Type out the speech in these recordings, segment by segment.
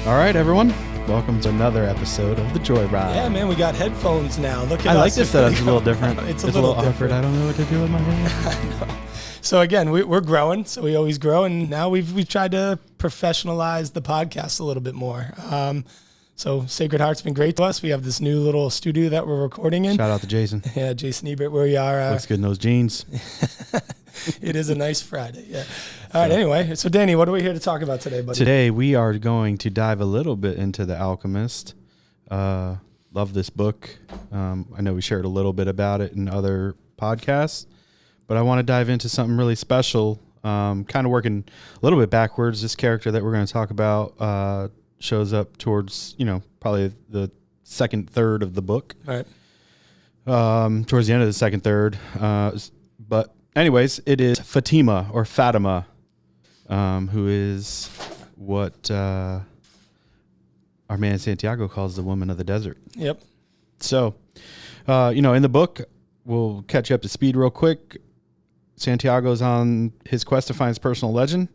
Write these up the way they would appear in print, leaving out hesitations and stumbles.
All right, everyone. Welcome to another episode of the Joyride. Yeah, man, we got headphones now. Look at us. I like this setup. It's a little different. It's a little awkward. I don't know what to do with my hands. I know. So again, we're growing. So we always grow, and now we've tried to professionalize the podcast a little bit more. So Sacred Heart's been great to us. We have this new little studio that we're recording in. Shout out to Jason. Yeah, Jason Ebert, where we are. Looks good in those jeans. It is a nice Friday. Yeah. All right. Anyway, so Danny, what are we here to talk about today, buddy? Today we are going to dive a little bit into The Alchemist. Love this book. I know we shared a little bit about it in other podcasts, but I want to dive into something really special. Kind of working a little bit backwards. This character that we're going to talk about shows up towards, probably the second third of the book. Right. Towards the end of the second third. But anyways, it is Fatima or Fatima, who is what our man Santiago calls the woman of the desert. Yep. So, in the book, we'll catch you up to speed real quick. Santiago's on his quest to find his personal legend.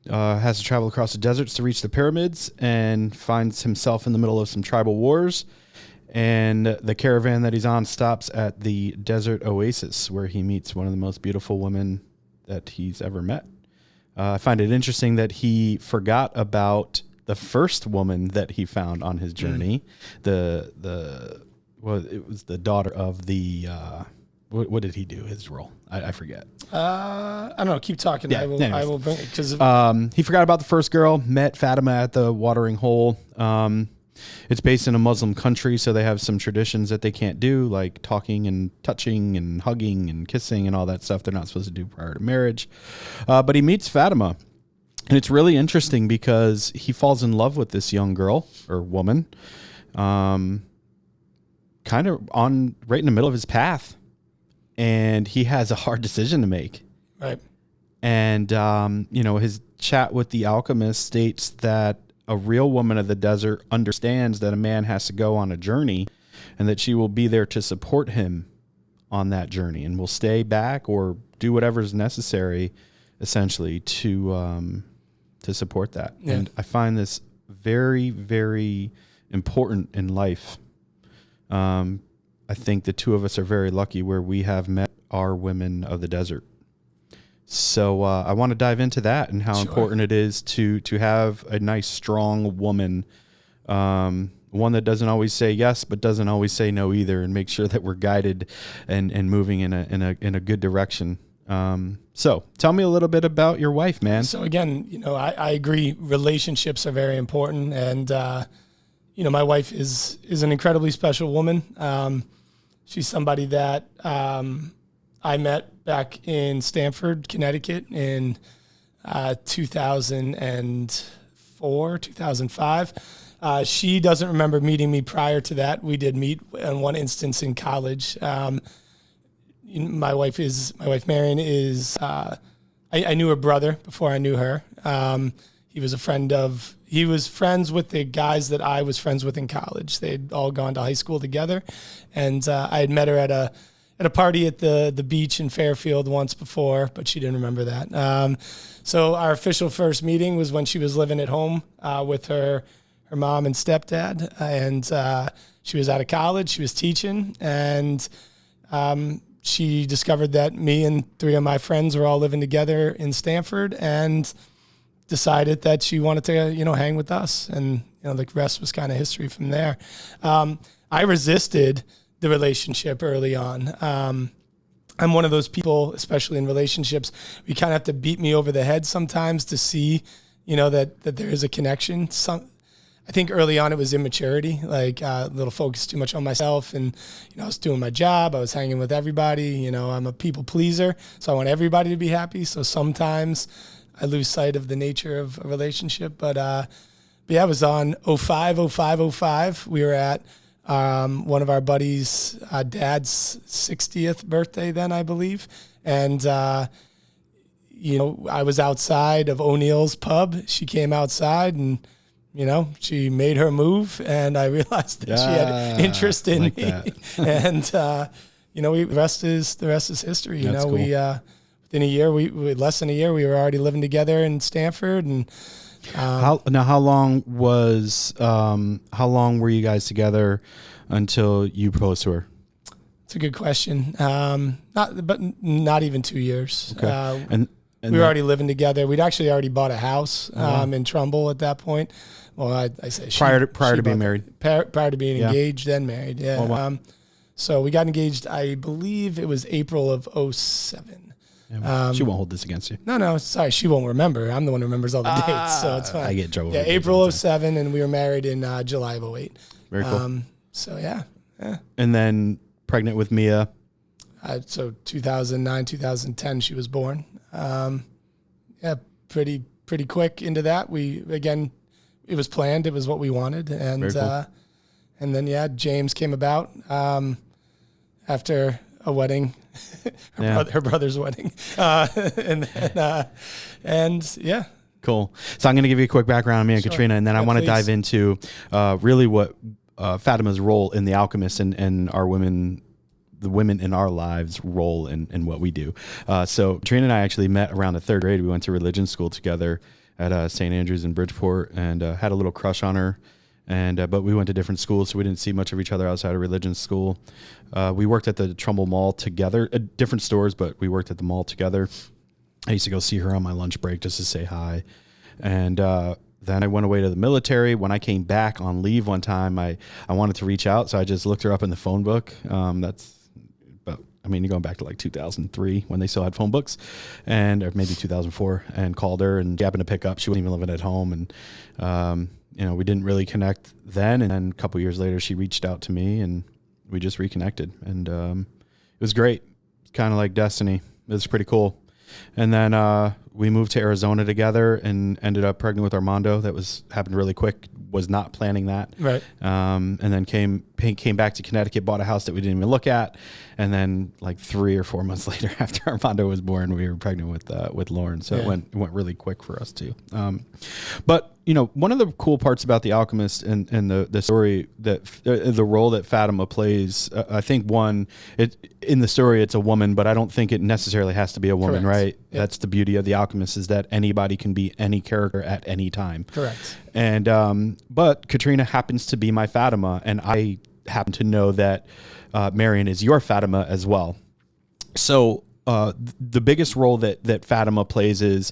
Has to travel across the deserts to reach the pyramids and finds himself in the middle of some tribal wars. And the caravan that he's on stops at the desert oasis where he meets one of the most beautiful women that he's ever met. I find it interesting that he forgot about the first woman that he found on his journey. It was the daughter of the... What did he do? His role? I forget. I don't know. Keep talking. Yeah, I will bring it because he forgot about the first girl. Met Fatima at the watering hole. It's based in a Muslim country, so they have some traditions that they can't do, like talking and touching and hugging and kissing and all that stuff they're not supposed to do prior to marriage. But he meets Fatima, and it's really interesting because he falls in love with this young girl or woman, kind of right in the middle of his path. And he has a hard decision to make. Right. And, his chat with the alchemist states that a real woman of the desert understands that a man has to go on a journey and that she will be there to support him on that journey and will stay back or do whatever is necessary, essentially, to support that. Yeah. And I find this very, very important in life. I think the two of us are very lucky where we have met our women of the desert. So I want to dive into that and how important it is to have a nice, strong woman, one that doesn't always say yes, but doesn't always say no either, and make sure that we're guided and moving in a good direction. So tell me a little bit about your wife, man. So again, I agree. Relationships are very important, and my wife is an incredibly special woman. She's somebody that I met back in Stamford, Connecticut in 2004, 2005. She doesn't remember meeting me prior to that. We did meet in one instance in college. My wife Marion is, I knew her brother before I knew her. He was friends with the guys that I was friends with in college. They'd all gone to high school together. And I had met her at a party at the beach in Fairfield once before, but she didn't remember that. So our official first meeting was when she was living at home with her mom and stepdad. And she was out of college. She was teaching. And she discovered that me and three of my friends were all living together in Stamford and decided that she wanted to, hang with us. And, the rest was kind of history from there. I resisted the relationship early on. I'm one of those people, especially in relationships, you kind of have to beat me over the head sometimes to see, that there is a connection. I think early on it was immaturity, like a little focused too much on myself. And, I was doing my job. I was hanging with everybody. I'm a people pleaser, so I want everybody to be happy. So sometimes I lose sight of the nature of a relationship. But yeah, it was on 05. We were at one of our buddies' dad's 60th birthday then, I believe. And, I was outside of O'Neill's pub. She came outside and, she made her move. And I realized that she had interest in me. And, the rest is history. That's cool. Within a year, less than a year, we were already living together in Stamford and How long were you guys together until you proposed to her? It's a good question. Not even 2 years. Okay. And we were already living together. We'd actually already bought a house in Trumbull at that point. Well, I say prior to being married. Prior to being engaged and married. Yeah. Oh, wow. So we got engaged. I believe it was April of 2007. Yeah, she won't hold this against you. No, sorry, she won't remember. I'm the one who remembers all the dates, so it's fine. I get in trouble. Yeah, April of 2007, and we were married in July of 2008. Very cool. So yeah. And then pregnant with Mia. So 2009, 2010, she was born. Pretty quick into that. It was planned. It was what we wanted, and Very cool. And then James came about after a wedding, her brother's wedding, and Cool. So I'm going to give you a quick background on me and Katrina, and then I want to dive into really what Fatima's role in the Alchemist and our women, the women in our lives' role in what we do. So Katrina and I actually met around the third grade. We went to religion school together at St. Andrews in Bridgeport, and had a little crush on her. But we went to different schools, so we didn't see much of each other outside of religion school. We worked at the Trumbull Mall together, at different stores, but we worked at the mall together. I used to go see her on my lunch break just to say hi. And then I went away to the military. When I came back on leave one time, I wanted to reach out, so I just looked her up in the phone book. You're going back to like 2003 when they still had phone books, or maybe 2004, and called her, and she happened to pick up. She wasn't even living at home, and we didn't really connect then. And then a couple years later, she reached out to me, and we just reconnected, and it was great. Kind of like destiny. It was pretty cool. And then we moved to Arizona together and ended up pregnant with Armando. Happened really quick. Was not planning that. Right. And then came back to Connecticut, bought a house that we didn't even look at. And then like 3 or 4 months later, after Armando was born, we were pregnant with Lauren. So it went really quick for us too. But one of the cool parts about The Alchemist and the story that the role that Fatima plays, I think in the story it's a woman, but I don't think it necessarily has to be a woman, Correct. right? Yep. That's the beauty of The Alchemist, is that anybody can be any character at any time. Correct. And but Katrina happens to be my Fatima, and I happen to know that Marion is your Fatima as well. So the biggest role that Fatima plays is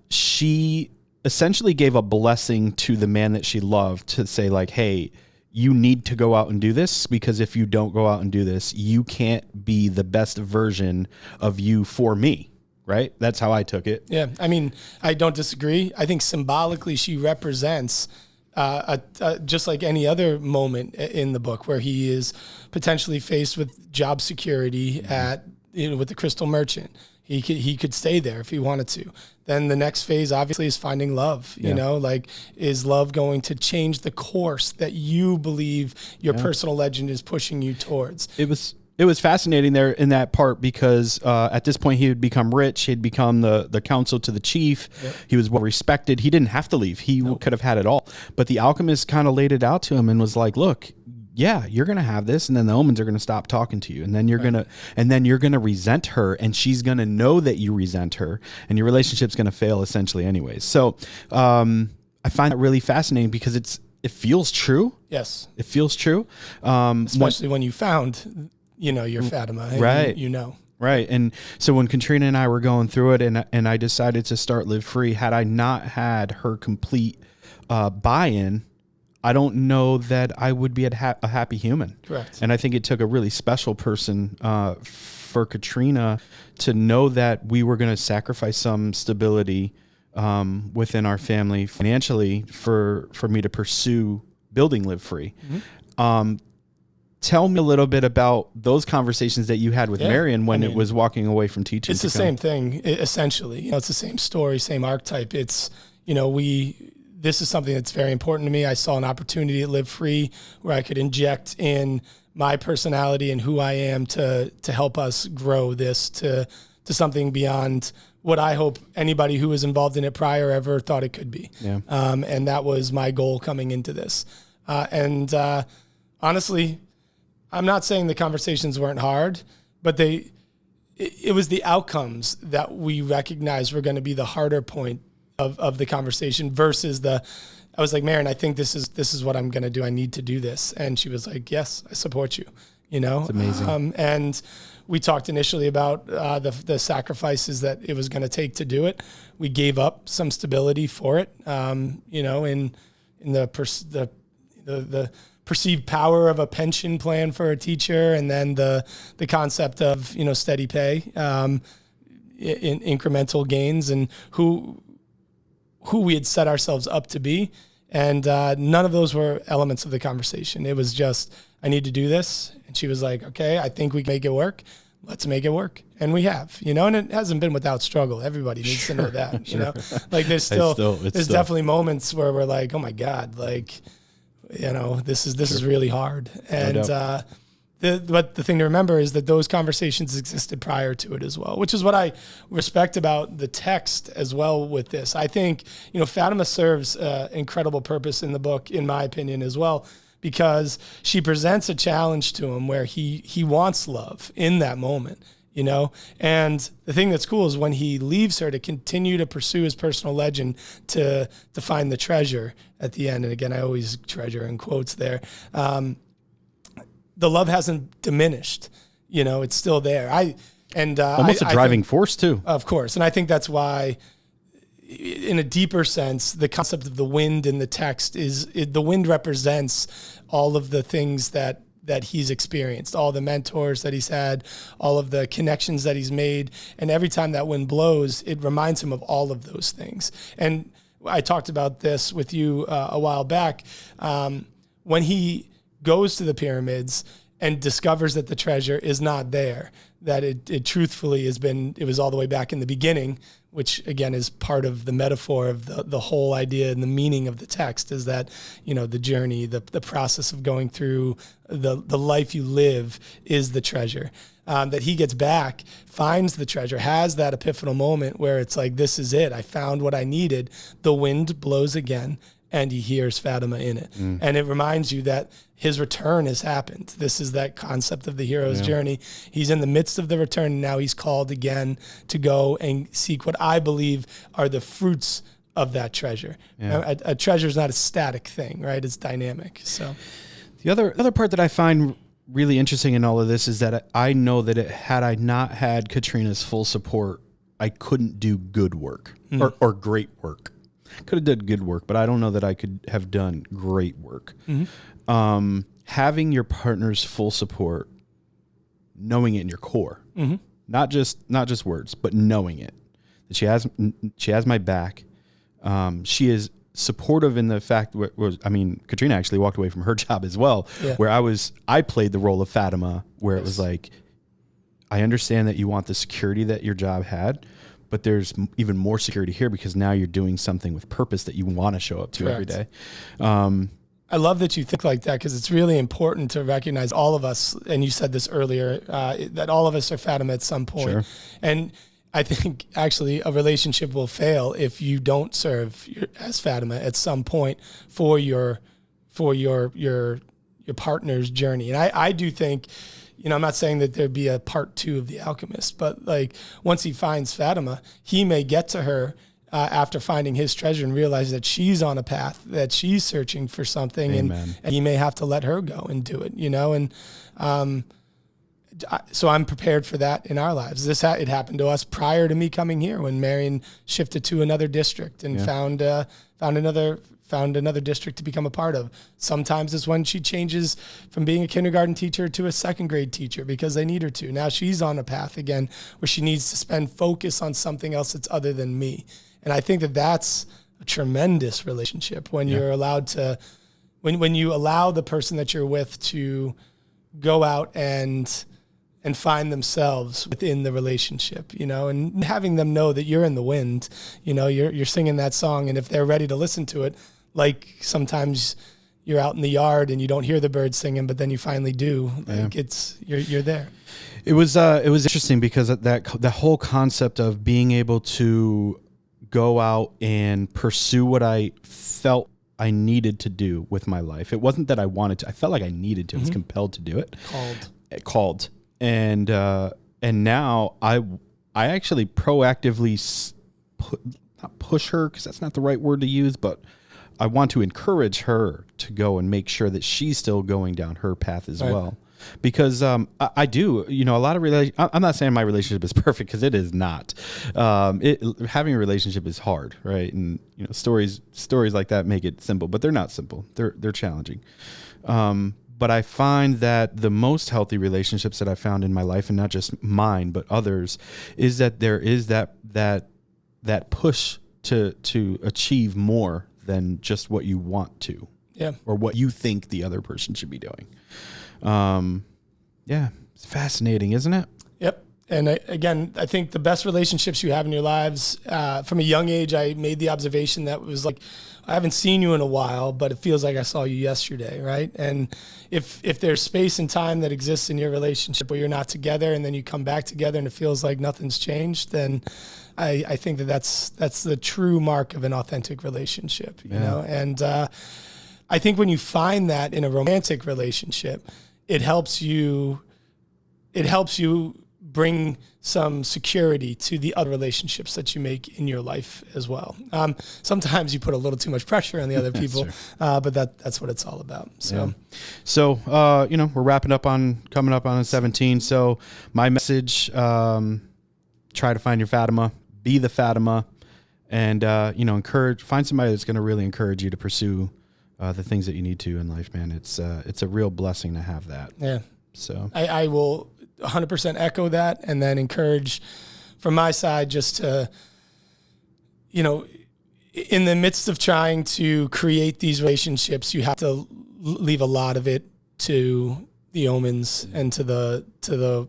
she essentially gave a blessing to the man that she loved, to say like, hey, you need to go out and do this, because if you don't go out and do this, you can't be the best version of you for me. Right? That's how I took it. Yeah. I mean, I don't disagree. I think symbolically she represents just like any other moment in the book where he is potentially faced with job security with the Crystal Merchant. He could stay there if he wanted to. Then the next phase obviously is finding love. Is love going to change the course that you believe your personal legend is pushing you towards? It was fascinating there in that part, because at this point he had become rich. He had become the counsel to the chief. Yep. He was well respected. He didn't have to leave. He could have had it all. But the Alchemist kind of laid it out to him and was like, look, you're going to have this, and then the omens are going to stop talking to you, and then you're going to resent her, and she's going to know that you resent her, and your relationship's going to fail essentially anyways. So I find that really fascinating, because it feels true. Yes. It feels true. Especially when you found your Fatima, right? Right. And so when Katrina and I were going through it, and I decided to start Live Free, had I not had her complete buy-in, I don't know that I would be a happy human. Correct. And I think it took a really special person for Katrina to know that we were going to sacrifice some stability within our family financially for me to pursue building Live Free. Mm-hmm. Tell me a little bit about those conversations that you had with Marion when it was walking away from teaching. It's the same thing, essentially. It's the same story, same archetype. It's, this is something that's very important to me. I saw an opportunity at Live Free where I could inject in my personality and who I am to help us grow this to something beyond what I hope anybody who was involved in it prior ever thought it could be. Yeah. And that was my goal coming into this. Honestly, I'm not saying the conversations weren't hard, but it was the outcomes that we recognized were going to be the harder point of the conversation versus I was like, Maren, I think this is what I'm going to do. I need to do this. And she was like, yes, I support you, It's amazing. And we talked initially about the sacrifices that it was going to take to do it. We gave up some stability for it, in the perceived power of a pension plan for a teacher, and then the concept of, steady pay, in incremental gains, and who we had set ourselves up to be. And none of those were elements of the conversation. It was just, I need to do this. And she was like, okay, I think we can make it work. Let's make it work. And we have, and it hasn't been without struggle. Everybody needs to know that, like there's definitely moments where we're like, oh my God, like, this is really hard. And, but the thing to remember is that those conversations existed prior to it as well, which is what I respect about the text as well with this. I think, Fatima serves incredible purpose in the book, in my opinion, as well, because she presents a challenge to him where he wants love in that moment, And the thing that's cool is when he leaves her to continue to pursue his personal legend to find the treasure at the end. And again, I always treasure in quotes there. The love hasn't diminished, it's still there. Almost a driving force too. Of course. And I think that's why, in a deeper sense, the concept of the wind in the text the wind represents all of the things that he's experienced, all the mentors that he's had, all of the connections that he's made. And every time that wind blows, it reminds him of all of those things. And I talked about this with you a while back. When he goes to the pyramids and discovers that the treasure is not there, that it truthfully it was all the way back in the beginning, which again is part of the metaphor of the whole idea and the meaning of the text, is that, the journey, the process of going through the life you live is the treasure. That he gets back, finds the treasure, has that epiphanal moment where it's like, this is it. I found what I needed. The wind blows again, and he hears Fatima in it. And it reminds you that his return has happened. This is that concept of the hero's journey. He's in the midst of the return, and now he's called again to go and seek what I believe are the fruits of that treasure. Yeah. A treasure is not a static thing, right? It's dynamic. So the other part that I find really interesting in all of this is that I know that had I not had Katrina's full support, I couldn't do good work or great work. Could have done good work, but I don't know that I could have done great work. Having your partner's full support, knowing it in your core, not just words, but knowing it, that she has my back. She is supportive in the fact Katrina actually walked away from her job as well, where I played the role of Fatima, where it was like, I understand that you want the security that your job had, but there's even more security here because now you're doing something with purpose that you want to show up to every day. I love that you think like that, because it's really important to recognize all of us, and you said this earlier, that all of us are Fatima at some point. Sure. And I think actually a relationship will fail if you don't serve as Fatima at some point for your partner's journey. And I do think, I'm not saying that there'd be a part 2 of The Alchemist, but like once he finds Fatima, he may get to her after finding his treasure and realize that she's on a path, that she's searching for something, and he may have to let her go and do it, and so I'm prepared for that in our lives. It happened to us prior to me coming here, when Marion shifted to another district and found another district to become a part of. Sometimes it's when she changes from being a kindergarten teacher to a second grade teacher because they need her to. Now she's on a path again where she needs to spend focus on something else that's other than me. And I think that that's a tremendous relationship when you're allowed to, when you allow the person that you're with to go out and find themselves within the relationship, and having them know that you're in the wind, you're singing that song. And if they're ready to listen to it, like sometimes you're out in the yard and you don't hear the birds singing, but then you finally do. Like you're there. It was interesting because the whole concept of being able to go out and pursue what I felt I needed to do with my life. It wasn't that I wanted to. I felt like I needed to. I was compelled to do it. Called. And now I actually proactively not push her, because that's not the right word to use, but I want to encourage her to go and make sure that she's still going down her path as well. Because I do, a lot of I'm not saying my relationship is perfect, because it is not. Having a relationship is hard, right? And stories like that make it simple, but they're not simple. They're challenging. But I find that the most healthy relationships that I found in my life, and not just mine but others, is that there is that push to achieve more than just what you want to, or what you think the other person should be doing. It's fascinating, isn't it? Yep. And again, I think the best relationships you have in your lives, from a young age, I made the observation that was like, I haven't seen you in a while, but it feels like I saw you yesterday, right? And if there's space and time that exists in your relationship where you're not together and then you come back together and it feels like nothing's changed, then I think that's the true mark of an authentic relationship, you know? And I think when you find that in a romantic relationship, it helps you bring some security to the other relationships that you make in your life as well. Sometimes you put a little too much pressure on the other people, but that's what it's all about. So, we're coming up on 17. So my message, try to find your Fatima, be the Fatima, and, find somebody that's going to really encourage you to pursue the things that you need to in life, man. It's a real blessing to have that. Yeah. So I will 100% echo that, and then encourage from my side just to, in the midst of trying to create these relationships, you have to leave a lot of it to the omens and to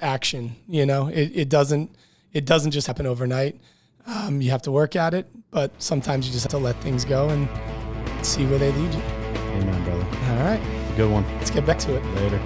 action. It doesn't just happen overnight. You have to work at it, but sometimes you just have to let things go and see where they lead you. Amen, brother. All right. Good one. Let's get back to it. Later.